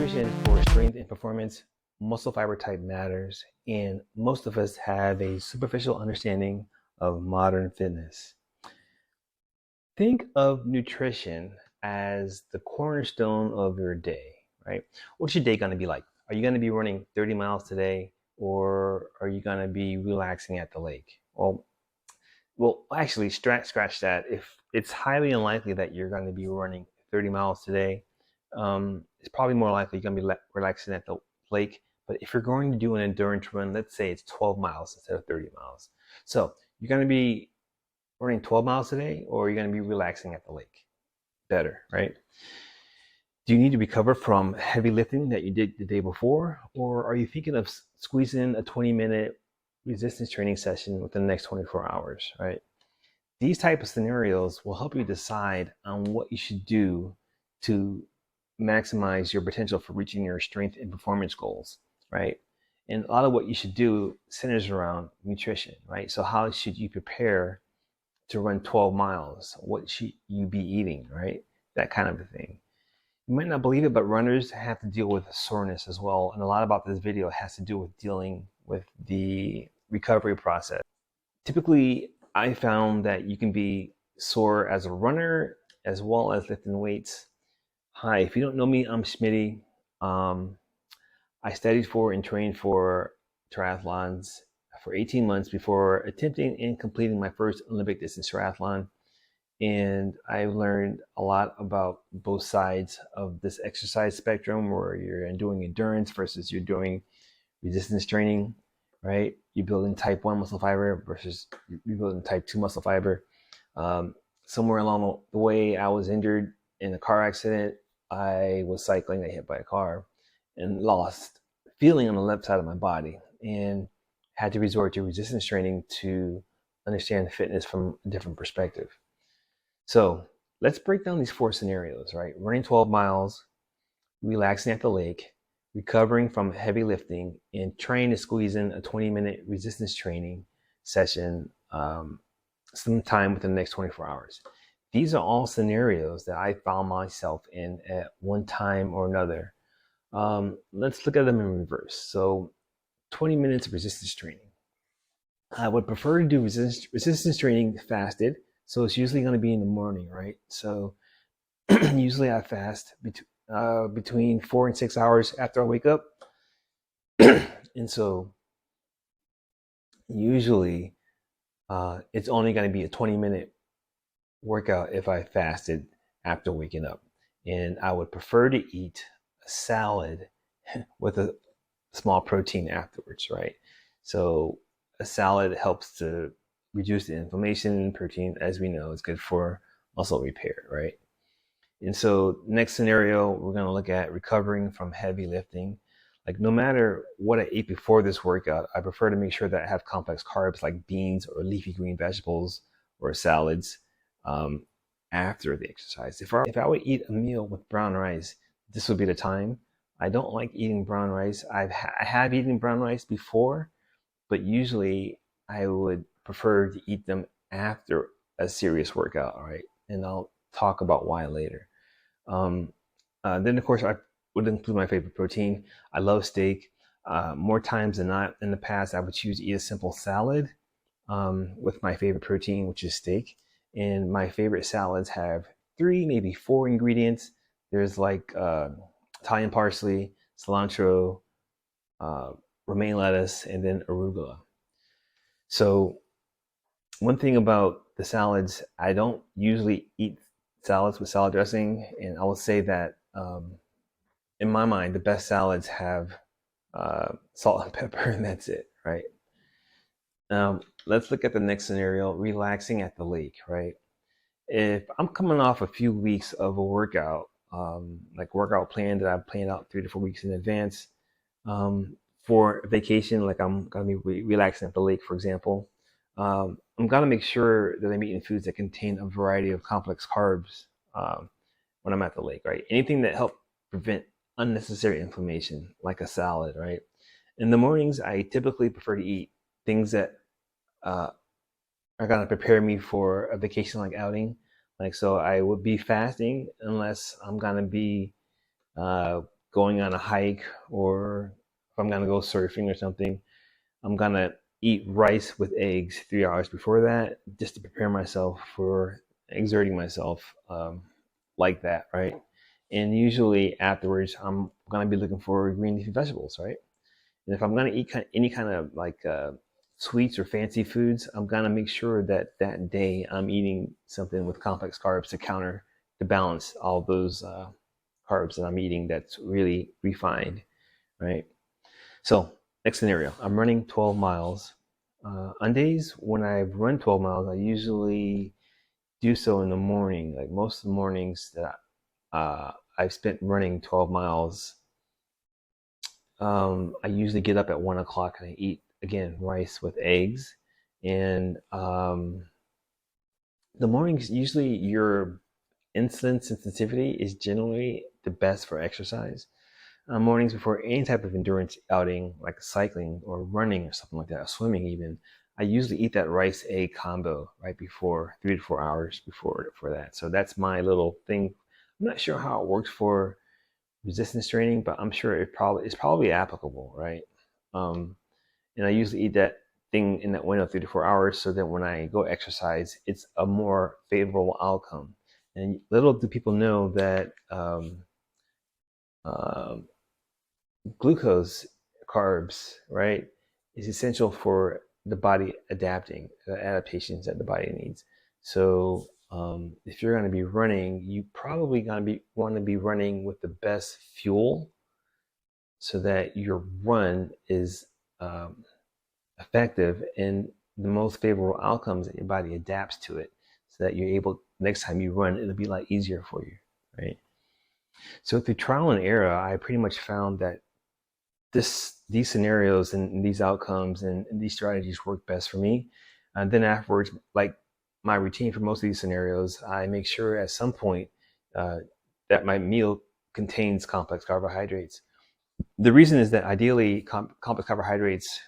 nutrition for strength and performance, muscle fiber type matters, and most of us have a superficial understanding of modern fitness. Think of nutrition as the cornerstone of your day, right? What's your day going to be like? Are you going to be running 30 miles today, or are you going to be relaxing at the lake? Well, actually, scratch that. If it's highly unlikely that you're going to be running 30 miles today, it's probably more likely you're going to be relaxing at the lake. But if you're going to do an endurance run, let's say it's 12 miles instead of 30 miles. So you're going to be running 12 miles today, or you're going to be relaxing at the lake. Better, right? Do you need to recover from heavy lifting that you did the day before, or are you thinking of squeezing a 20-minute resistance training session within the next 24 hours, right? These type of scenarios will help you decide on what you should do to maximize your potential for reaching your strength and performance goals, right? And a lot of what you should do centers around nutrition, right? So how should you prepare to run 12 miles? What should you be eating, right? That kind of a thing. You might not believe it, but runners have to deal with soreness as well. And a lot about this video has to do with dealing with the recovery process. Typically, I found that you can be sore as a runner as well as lifting weights. Hi, if you don't know me, I'm Schmidtie. I studied for and trained for triathlons for 18 months before attempting and completing my first Olympic distance triathlon. And I learned a lot about both sides of this exercise spectrum, where you're doing endurance versus you're doing resistance training, right? You're building type 1 muscle fiber versus you're building type 2 muscle fiber. Somewhere along the way, I was injured in a car accident. I was cycling, I hit by a car and lost feeling on the left side of my body and had to resort to resistance training to understand fitness from a different perspective. So let's break down these 4 scenarios, right? Running 12 miles, relaxing at the lake, recovering from heavy lifting, and trying to squeeze in a 20-minute resistance training session sometime within the next 24 hours. These are all scenarios that I found myself in at one time or another. Let's look at them in reverse. So 20 minutes of resistance training. I would prefer to do resistance training fasted. So it's usually going to be in the morning, right? So usually I fast between 4 and 6 hours after I wake up. And so usually it's only going to be a 20-minute workout if I fasted after waking up. And I would prefer to eat a salad with a small protein afterwards, right? So a salad helps to reduce the inflammation. Protein, as we know, is good for muscle repair, right? And so next scenario, we're going to look at recovering from heavy lifting. Like no matter what I ate before this workout, I prefer to make sure that I have complex carbs like beans or leafy green vegetables or salads after the exercise. If I would eat a meal with brown rice, this would be the time. I don't like eating brown rice. I have eaten brown rice before, but usually I would prefer to eat them after a serious workout, all right? And I'll talk about why later. Then, of course, I would include my favorite protein. I love steak. More times than not in the past, I would choose to eat a simple salad with my favorite protein, which is steak. And my favorite salads have 3, maybe 4 ingredients. There's like Italian parsley, cilantro, romaine lettuce, and then arugula. So one thing about the salads, I don't usually eat salads with salad dressing, and I will say that in my mind, the best salads have salt and pepper, and that's it, right? Let's look at the next scenario, relaxing at the lake, right? If I'm coming off a few weeks of a workout, like workout plan that I've planned out 3 to 4 weeks in advance, for a vacation, like I'm gonna be relaxing at the lake, for example, I'm gonna make sure that I'm eating foods that contain a variety of complex carbs when I'm at the lake, right? Anything that help prevent unnecessary inflammation, like a salad, right? In the mornings, I typically prefer to eat things that are gonna prepare me for a vacation-like outing. Like, so I would be fasting unless I'm gonna be going on a hike, or if I'm gonna go surfing or something, I'm gonna eat rice with eggs 3 hours before that, just to prepare myself for exerting myself like that, right? And usually afterwards, I'm gonna be looking for green leafy vegetables, right? And if I'm gonna eat any kind of like sweets or fancy foods, I'm gonna make sure that that day I'm eating something with complex carbs to balance all those carbs that I'm eating that's really refined, right? So next scenario, I'm running 12 miles. On days when I've run 12 miles, I usually do so in the morning. Like most of the mornings that I've spent running 12 miles, I usually get up at 1 o'clock and I eat again rice with eggs. And the mornings, usually your insulin sensitivity is generally the best for exercise. Mornings before any type of endurance outing, like cycling or running or something like that, or swimming even, I usually eat that rice egg combo right before 3 to 4 hours before that. So that's my little thing. I'm not sure how it works for resistance training, but I'm sure it's probably applicable, right? Um, and I usually eat that thing in that window 3 to 4 hours, so that when I go exercise, it's a more favorable outcome. And little do people know that um, glucose, carbs, right, is essential for the body adapting, the adaptations that the body needs. So if you're going to be running, you probably going to be want to be running with the best fuel, so that your run is effective and the most favorable outcomes, that your body adapts to it, so that you're able, next time you run, it'll be a lot easier for you, right? So through trial and error, I pretty much found that these scenarios and these outcomes and these strategies work best for me. And then afterwards, like my routine for most of these scenarios, I make sure at some point uh, that my meal contains complex carbohydrates. The reason is that ideally complex carbohydrates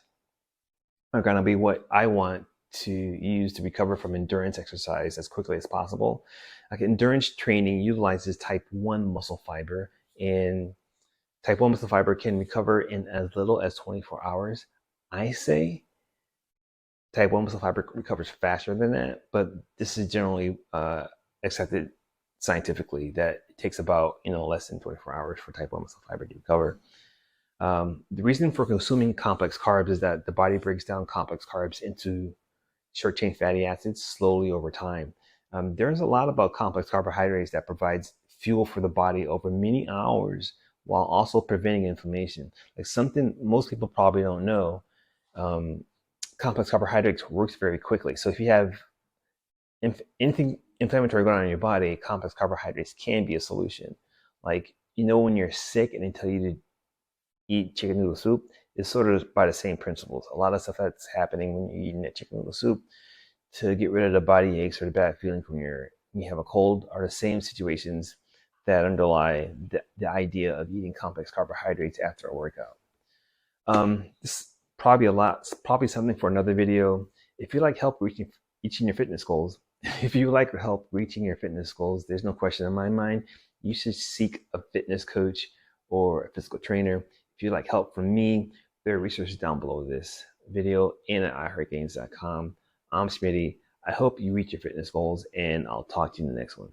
are going to be what I want to use to recover from endurance exercise as quickly as possible. Like endurance training utilizes type 1 muscle fiber, and type 1 muscle fiber can recover in as little as 24 hours. I say type 1 muscle fiber recovers faster than that, but this is generally accepted scientifically that it takes about less than 24 hours for type 1 muscle fiber to recover. The reason for consuming complex carbs is that the body breaks down complex carbs into short chain fatty acids slowly over time. There's a lot about complex carbohydrates that provides fuel for the body over many hours, while also preventing inflammation. Like something most people probably don't know, um, complex carbohydrates works very quickly. So if you have anything inflammatory going on in your body, complex carbohydrates can be a solution. Like, when you're sick and they tell you to eat chicken noodle soup, is sort of by the same principles. A lot of stuff that's happening when you're eating that chicken noodle soup to get rid of the body aches or the bad feeling when you have a cold are the same situations that underlie the idea of eating complex carbohydrates after a workout. This is probably something for another video. If you like help reaching your fitness goals, if you like help reaching your fitness goals, there's no question in my mind, you should seek a fitness coach or a physical trainer. If you like help from me, there are resources down below this video and at iHeartGains.com. I'm schmidtie. I hope you reach your fitness goals, and I'll talk to you in the next one.